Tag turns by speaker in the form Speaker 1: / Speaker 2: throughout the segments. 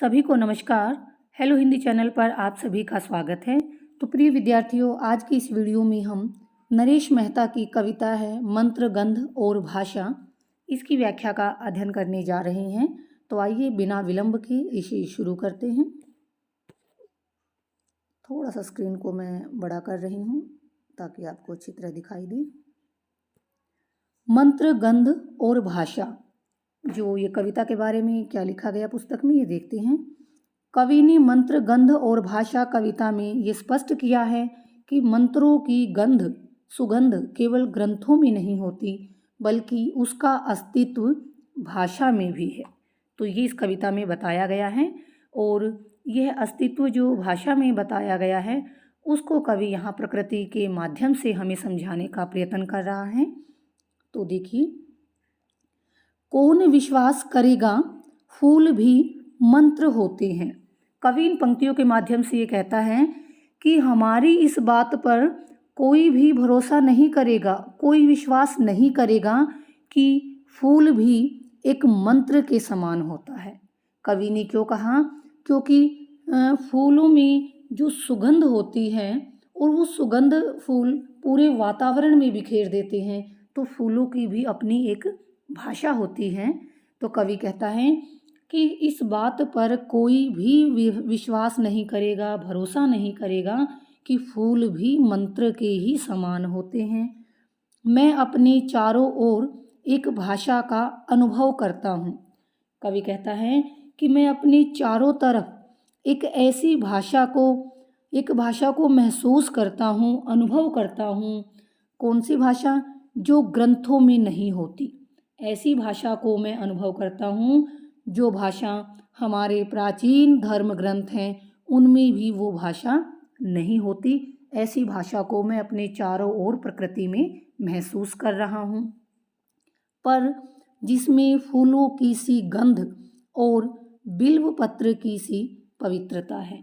Speaker 1: सभी को नमस्कार। हेलो हिंदी चैनल पर आप सभी का स्वागत है। तो प्रिय विद्यार्थियों, आज की इस वीडियो में हम नरेश मेहता की कविता है मंत्र गंध और भाषा, इसकी व्याख्या का अध्ययन करने जा रहे हैं। तो आइए बिना विलंब के इसे शुरू करते हैं। थोड़ा सा स्क्रीन को मैं बड़ा कर रही हूँ ताकि आपको अच्छी तरह दिखाई दे। मंत्र गंध और भाषा, जो ये कविता के बारे में क्या लिखा गया पुस्तक में, ये देखते हैं। कवि ने मंत्र गंध और भाषा कविता में ये स्पष्ट किया है कि मंत्रों की गंध सुगंध केवल ग्रंथों में नहीं होती, बल्कि उसका अस्तित्व भाषा में भी है। तो ये इस कविता में बताया गया है, और यह अस्तित्व जो भाषा में बताया गया है उसको कवि यहाँ प्रकृति के माध्यम से हमें समझाने का प्रयत्न कर रहा है। तो देखिए, कौन विश्वास करेगा फूल भी मंत्र होते हैं। कवि इन पंक्तियों के माध्यम से ये कहता है कि हमारी इस बात पर कोई भी भरोसा नहीं करेगा, कोई विश्वास नहीं करेगा कि फूल भी एक मंत्र के समान होता है। कवि ने क्यों कहा? क्योंकि फूलों में जो सुगंध होती है और वो सुगंध फूल पूरे वातावरण में बिखेर देते हैं, तो फूलों की भी अपनी एक भाषा होती है। तो कवि कहता है कि इस बात पर कोई भी विश्वास नहीं करेगा, भरोसा नहीं करेगा कि फूल भी मंत्र के ही समान होते हैं। मैं अपने चारों ओर एक भाषा का अनुभव करता हूँ। कवि कहता है कि मैं अपने चारों तरफ एक ऐसी भाषा को महसूस करता हूँ, अनुभव करता हूँ। कौन सी भाषा? जो ग्रंथों में नहीं होती। ऐसी भाषा को मैं अनुभव करता हूँ जो भाषा हमारे प्राचीन धर्म ग्रंथ हैं उनमें भी वो भाषा नहीं होती। ऐसी भाषा को मैं अपने चारों ओर प्रकृति में महसूस कर रहा हूँ, पर जिसमें फूलों की सी गंध और बिल्व पत्र की सी पवित्रता है।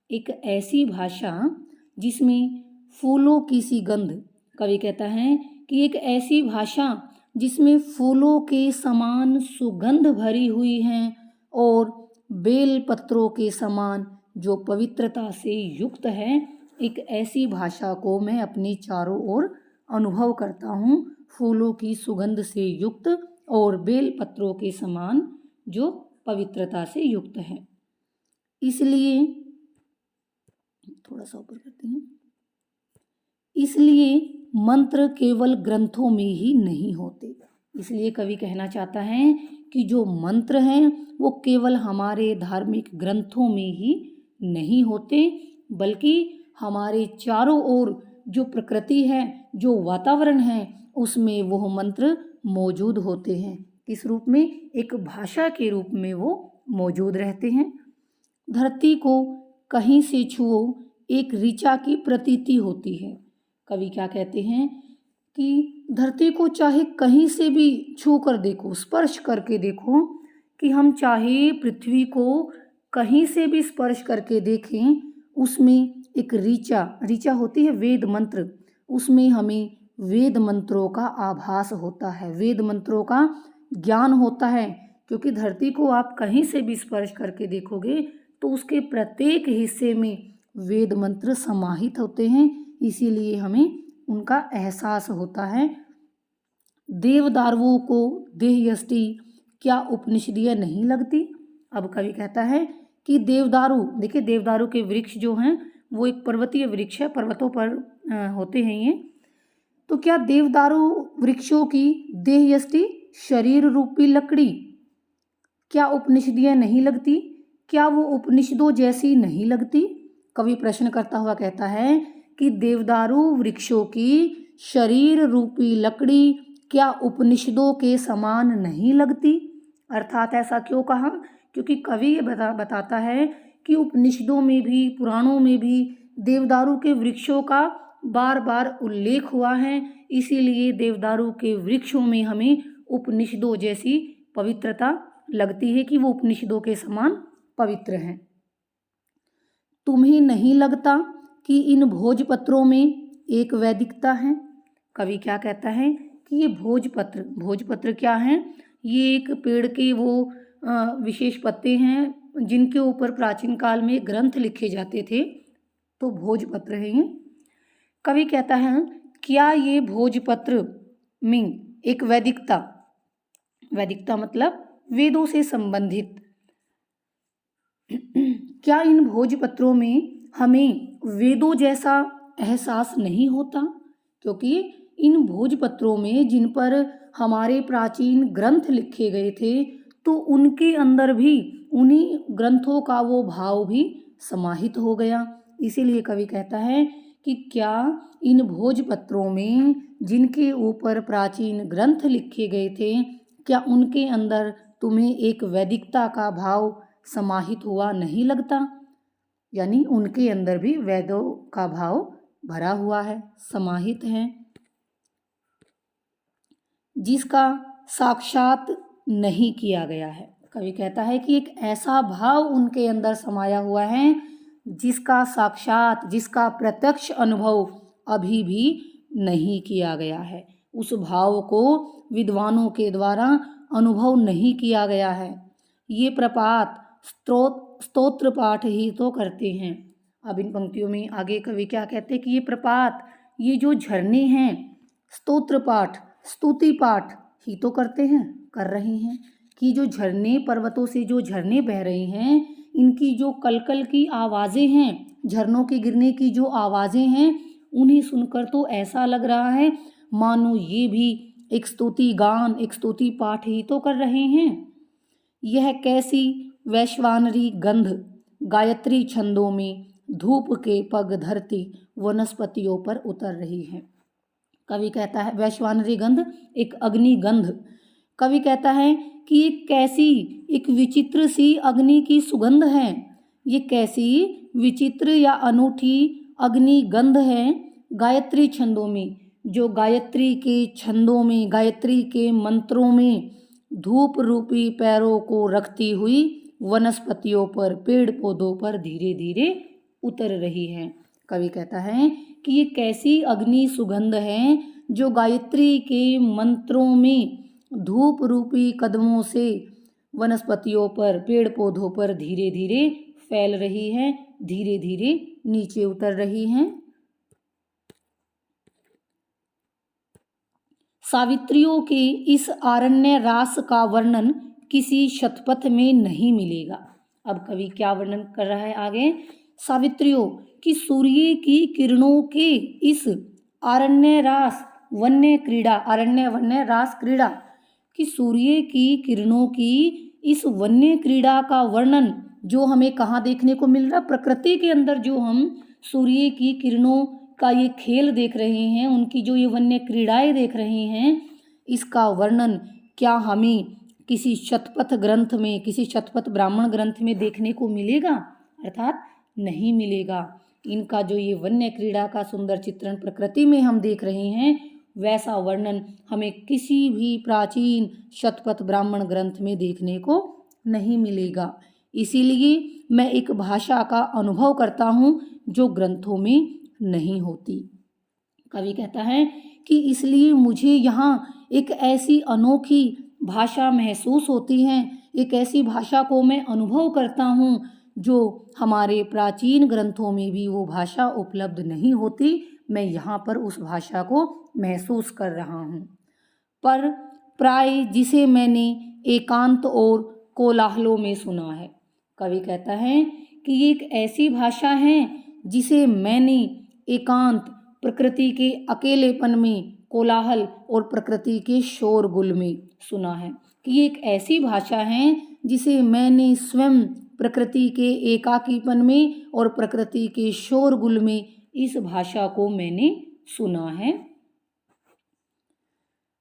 Speaker 1: एक ऐसी भाषा जिसमें फूलों की सी गंध, कवि कहता है कि एक ऐसी भाषा जिसमें फूलों के समान सुगंध भरी हुई है और बेल पत्रों के समान जो पवित्रता से युक्त है, एक ऐसी भाषा को मैं अपने चारों ओर अनुभव करता हूँ, फूलों की सुगंध से युक्त और बेल पत्रों के समान जो पवित्रता से युक्त है। इसलिए थोड़ा सा ऊपर करते हैं। इसलिए मंत्र केवल ग्रंथों में ही नहीं होते। इसलिए कवि कहना चाहता है कि जो मंत्र हैं वो केवल हमारे धार्मिक ग्रंथों में ही नहीं होते, बल्कि हमारे चारों ओर जो प्रकृति है, जो वातावरण है, उसमें वो मंत्र मौजूद होते हैं। किस रूप में? एक भाषा के रूप में वो मौजूद रहते हैं। धरती को कहीं से छुओ एक ऋचा की प्रतीति होती है। कवि क्या कहते हैं कि धरती को चाहे कहीं से भी छू कर देखो, स्पर्श करके देखो, कि हम चाहे पृथ्वी को कहीं से भी स्पर्श करके देखें, उसमें एक ऋचा होती है वेद मंत्र, उसमें हमें वेद मंत्रों का आभास होता है, वेद मंत्रों का ज्ञान होता है। क्योंकि धरती को आप कहीं से भी स्पर्श करके देखोगे तो उसके प्रत्येक हिस्से में वेद मंत्र समाहित होते हैं, इसीलिए हमें उनका एहसास होता है। देवदारुओं को देह यष्टि क्या उपनिषदीय नहीं लगती? अब कवि कहता है कि देवदारू, देखिए देवदारू के वृक्ष जो हैं वो एक पर्वतीय वृक्ष है, पर्वतों पर होते हैं ये। तो क्या देवदारू वृक्षों की देह यष्टि शरीर रूपी लकड़ी क्या उपनिषदीय नहीं लगती? क्या वो उपनिषदों जैसी नहीं लगती? कवि प्रश्न करता हुआ कहता है कि देवदारू वृक्षों की शरीर रूपी लकड़ी क्या उपनिषदों के समान नहीं लगती? अर्थात ऐसा क्यों कहा? क्योंकि कवि ये बताता है कि उपनिषदों में भी, पुराणों में भी देवदारू के वृक्षों का बार बार उल्लेख हुआ है, इसीलिए देवदारू के वृक्षों में हमें उपनिषदों जैसी पवित्रता लगती है कि वो उपनिषदों के समान पवित्र हैं। तुम्हें नहीं लगता कि इन भोजपत्रों में एक वैदिकता है? कवि क्या कहता है कि ये भोजपत्र क्या हैं? ये एक पेड़ के वो विशेष पत्ते हैं जिनके ऊपर प्राचीन काल में ग्रंथ लिखे जाते थे तो भोजपत्र हैं ये। कवि कहता है क्या ये भोजपत्र में एक वैदिकता, वैदिकता मतलब वेदों से संबंधित, क्या इन भोजपत्रों में हमें वेदों जैसा एहसास नहीं होता? क्योंकि इन भोजपत्रों में जिन पर हमारे प्राचीन ग्रंथ लिखे गए थे तो उनके अंदर भी उन्हीं ग्रंथों का वो भाव भी समाहित हो गया। इसीलिए कवि कहता है कि क्या इन भोजपत्रों में जिनके ऊपर प्राचीन ग्रंथ लिखे गए थे क्या उनके अंदर तुम्हें एक वैदिकता का भाव समाहित हुआ नहीं लगता? यानी उनके अंदर भी वेदों का भाव भरा हुआ है, समाहित है, जिसका साक्षात नहीं किया गया है। कवि कहता है कि एक ऐसा भाव उनके अंदर समाया हुआ है जिसका साक्षात, जिसका प्रत्यक्ष अनुभव अभी भी नहीं किया गया है। उस भाव को विद्वानों के द्वारा अनुभव नहीं किया गया है। ये प्रपात स्तोत्र पाठ ही तो करते हैं। अब इन पंक्तियों में आगे कवि क्या कहते हैं कि ये प्रपात, ये जो झरने हैं, स्तोत्र पाठ, स्तुति पाठ ही तो करते हैं, कर रहे हैं कि जो झरने, पर्वतों से जो झरने बह रहे हैं, इनकी जो कलकल की आवाज़ें हैं, झरनों के गिरने की जो आवाज़ें हैं, उन्हें सुनकर तो ऐसा लग रहा है मानो ये भी एक स्तुति गान, एक स्तुति पाठ ही तो कर रहे हैं। यह कैसी वैश्वानरी गंध गायत्री छंदों में धूप के पग धरती वनस्पतियों पर उतर रही है। कवि कहता है वैश्वानरी गंध एक अग्नि गंध। कवि कहता है कि ये कैसी एक विचित्र सी अग्नि की सुगंध है, ये कैसी विचित्र या अनूठी अग्नि गंध है गायत्री छंदों में, जो गायत्री के छंदों में, गायत्री के मंत्रों में धूप रूपी पैरों को रखती हुई वनस्पतियों पर, पेड़ पौधों पर धीरे धीरे उतर रही है। कवि कहता है कि ये कैसी अग्नि सुगंध है जो गायत्री के मंत्रों में धूप रूपी कदमों से वनस्पतियों पर, पेड़ पौधों पर धीरे धीरे फैल रही है, धीरे धीरे नीचे उतर रही है। सावित्रियों के इस आरण्य रास का वर्णन किसी शतपथ में नहीं मिलेगा। अब कवि क्या वर्णन कर रहा है आगे? सावित्रियों की सूर्य की किरणों के इस आरण्य रास वन्य क्रीड़ा, अरण्य वन्य रास क्रीड़ा कि सूर्य की किरणों की इस वन्य क्रीड़ा का वर्णन जो हमें कहाँ देखने को मिल रहा? प्रकृति के अंदर जो हम सूर्य की किरणों का ये खेल देख रहे हैं, उनकी जो ये वन्य क्रीड़ाएं देख रहे हैं, इसका वर्णन क्या हमें किसी शतपथ ग्रंथ में, किसी शतपथ ब्राह्मण ग्रंथ में देखने को मिलेगा? अर्थात नहीं मिलेगा। इनका जो ये वन्य क्रीड़ा का सुंदर चित्रण प्रकृति में हम देख रहे हैं, वैसा वर्णन हमें किसी भी प्राचीन शतपथ ब्राह्मण ग्रंथ में देखने को नहीं मिलेगा। इसीलिए मैं एक भाषा का अनुभव करता हूँ जो ग्रंथों में नहीं होती। कवि कहता है कि इसलिए मुझे यहाँ एक ऐसी अनोखी भाषा महसूस होती है, एक ऐसी भाषा को मैं अनुभव करता हूँ जो हमारे प्राचीन ग्रंथों में भी वो भाषा उपलब्ध नहीं होती। मैं यहाँ पर उस भाषा को महसूस कर रहा हूँ। पर प्राय जिसे मैंने एकांत और कोलाहलों में सुना है। कवि कहता है कि ये एक ऐसी भाषा है जिसे मैंने एकांत, प्रकृति के अकेलेपन में, कोलाहल और प्रकृति के शोरगुल में सुना है। कि ये एक ऐसी भाषा है जिसे मैंने स्वयं प्रकृति के एकाकीपन में और प्रकृति के शोरगुल में इस भाषा को मैंने सुना है।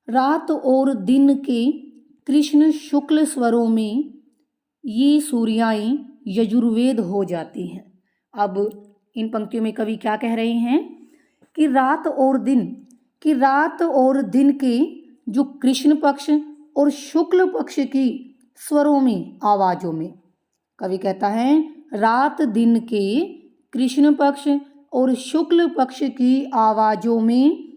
Speaker 1: रात और दिन के कृष्ण शुक्ल स्वरों में ये सूर्याएं यजुर्वेद हो जाती हैं। अब इन पंक्तियों में कवि क्या कह रहे हैं कि रात और दिन के जो कृष्ण पक्ष और शुक्ल पक्ष की स्वरों में, आवाजों में, कवि कहता है रात दिन के कृष्ण पक्ष और शुक्ल पक्ष की आवाजों में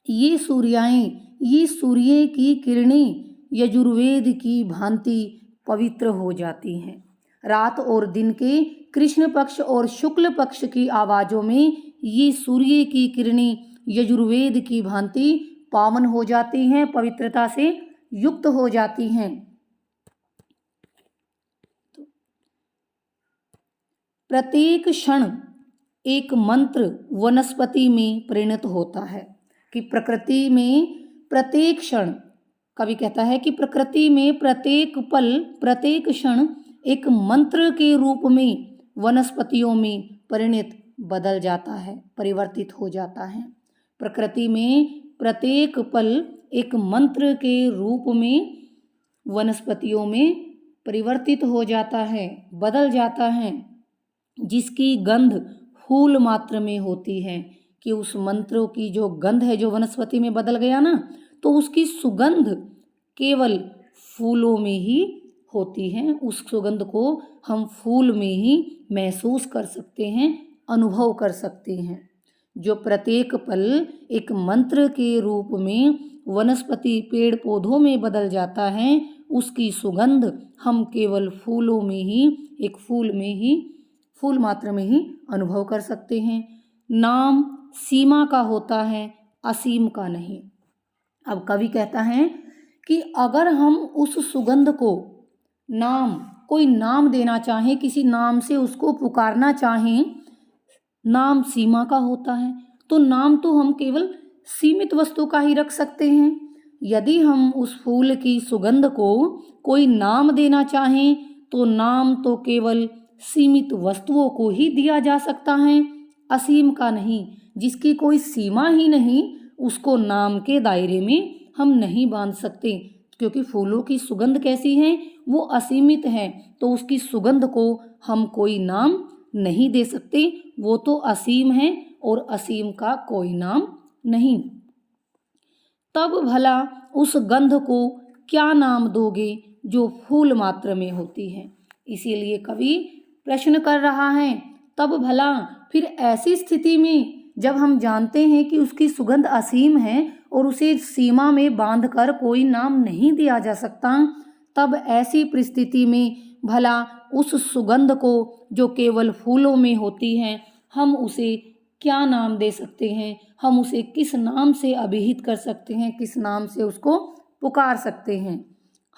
Speaker 1: ये सूर्याएं, ये सूर्य की किरणें यजुर्वेद की भांति पवित्र हो जाती हैं। रात और दिन के कृष्ण पक्ष और शुक्ल पक्ष की आवाज़ों में ये सूर्य की किरणें यजुर्वेद की भांति पावन हो जाती हैं, पवित्रता से युक्त हो जाती हैं। प्रत्येक क्षण एक मंत्र वनस्पति में परिणत होता है कि प्रकृति में प्रत्येक क्षण, कवि कहता है कि प्रकृति में प्रत्येक पल, प्रत्येक क्षण एक मंत्र के रूप में वनस्पतियों में परिणत बदल जाता है, परिवर्तित हो जाता है। प्रकृति में प्रत्येक पल एक मंत्र के रूप में वनस्पतियों में परिवर्तित हो जाता है, बदल जाता है, जिसकी गंध फूल मात्र में होती है। कि उस मंत्रों की जो गंध है, जो वनस्पति में बदल गया ना, तो उसकी सुगंध केवल फूलों में ही होती है। उस सुगंध को हम फूल में ही महसूस कर सकते हैं, अनुभव कर सकते हैं। जो प्रत्येक पल एक मंत्र के रूप में वनस्पति पेड़ पौधों में बदल जाता है, उसकी सुगंध हम केवल फूलों में ही, एक फूल में ही, फूल मात्र में ही अनुभव कर सकते हैं। नाम सीमा का होता है, असीम का नहीं। अब कवि कहता है कि अगर हम उस सुगंध को नाम, कोई नाम देना चाहें, किसी नाम से उसको पुकारना चाहें, नाम सीमा का होता है, तो नाम तो हम केवल सीमित वस्तु का ही रख सकते हैं। यदि हम उस फूल की सुगंध को कोई नाम देना चाहें, तो नाम तो केवल सीमित वस्तुओं को ही दिया जा सकता है, असीम का नहीं। जिसकी कोई सीमा ही नहीं, उसको नाम के दायरे में हम नहीं बांध सकते, क्योंकि फूलों की सुगंध कैसी है, वो असीमित है, तो उसकी सुगंध को हम कोई नाम नहीं दे सकते, वो तो असीम है और असीम का कोई नाम नहीं। तब भला उस गंध को क्या नाम दोगे जो फूल मात्र में होती है। इसीलिए कवि प्रश्न कर रहा है, तब भला फिर ऐसी स्थिति में जब हम जानते हैं कि उसकी सुगंध असीम है और उसे सीमा में बांधकर कोई नाम नहीं दिया जा सकता, तब ऐसी परिस्थिति में भला उस सुगंध को जो केवल फूलों में होती है, हम उसे क्या नाम दे सकते हैं, हम उसे किस नाम से अभिहित कर सकते हैं, किस नाम से उसको पुकार सकते हैं।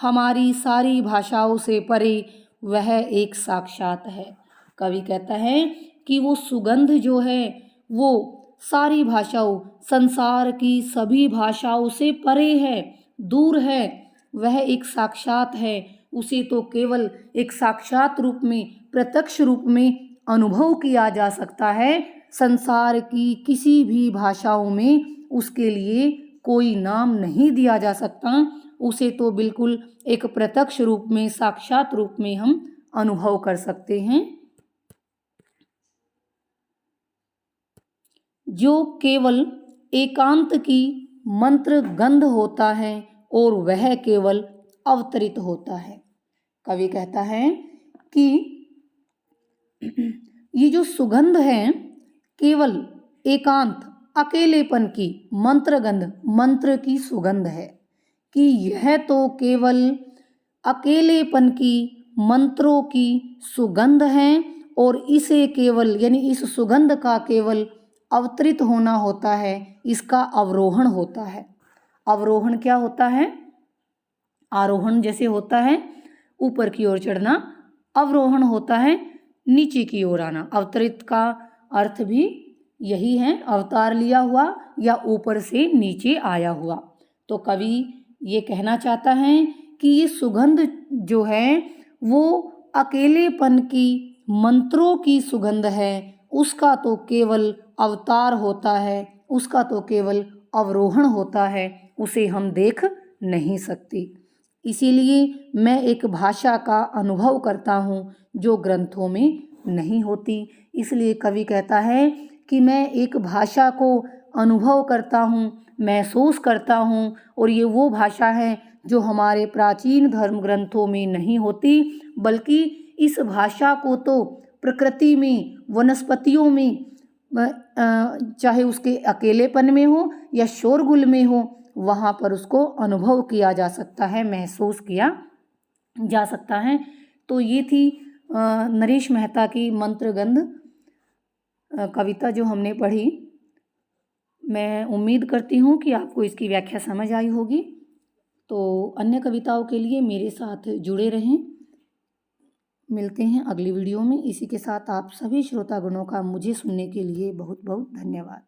Speaker 1: हमारी सारी भाषाओं से परे वह एक साक्षात है। कवि कहता है कि वो सुगंध जो है वो सारी भाषाओं, संसार की सभी भाषाओं से परे है, दूर है, वह एक साक्षात है। उसे तो केवल एक साक्षात रूप में, प्रत्यक्ष रूप में अनुभव किया जा सकता है। संसार की किसी भी भाषाओं में उसके लिए कोई नाम नहीं दिया जा सकता, उसे तो बिल्कुल एक प्रत्यक्ष रूप में, साक्षात रूप में हम अनुभव कर सकते हैं। जो केवल एकांत की मंत्र गंध होता है और वह केवल अवतरित होता है। कवि कहता है कि ये जो सुगंध है केवल एकांत, अकेलेपन की मंत्र गंध, मंत्र की सुगंध है, कि यह तो केवल अकेलेपन की मंत्रों की सुगंध है और इसे केवल, यानी इस सुगंध का केवल अवतरित होना होता है, इसका अवरोहण होता है। अवरोहण क्या होता है? आरोहण जैसे होता है ऊपर की ओर चढ़ना, अवरोहण होता है नीचे की ओर आना। अवतरित का अर्थ भी यही है, अवतार लिया हुआ या ऊपर से नीचे आया हुआ। तो कवि ये कहना चाहता है कि ये सुगंध जो है वो अकेलेपन की मंत्रों की सुगंध है, उसका तो केवल अवतार होता है, उसका तो केवल अवरोहण होता है, उसे हम देख नहीं सकते। इसीलिए मैं एक भाषा का अनुभव करता हूँ जो ग्रंथों में नहीं होती। इसलिए कवि कहता है कि मैं एक भाषा को अनुभव करता हूँ, महसूस करता हूँ, और ये वो भाषा है जो हमारे प्राचीन धर्म ग्रंथों में नहीं होती, बल्कि इस भाषा को तो प्रकृति में, वनस्पतियों में, चाहे उसके अकेलेपन में हो या शोरगुल में हो, वहाँ पर उसको अनुभव किया जा सकता है, महसूस किया जा सकता है। तो ये थी नरेश मेहता की मंत्रगंध कविता जो हमने पढ़ी, मैं उम्मीद करती हूँ कि आपको इसकी व्याख्या समझ आई होगी। तो अन्य कविताओं के लिए मेरे साथ जुड़े रहें। मिलते हैं अगली वीडियो में। इसी के साथ आप सभी श्रोतागणों का मुझे सुनने के लिए बहुत बहुत धन्यवाद।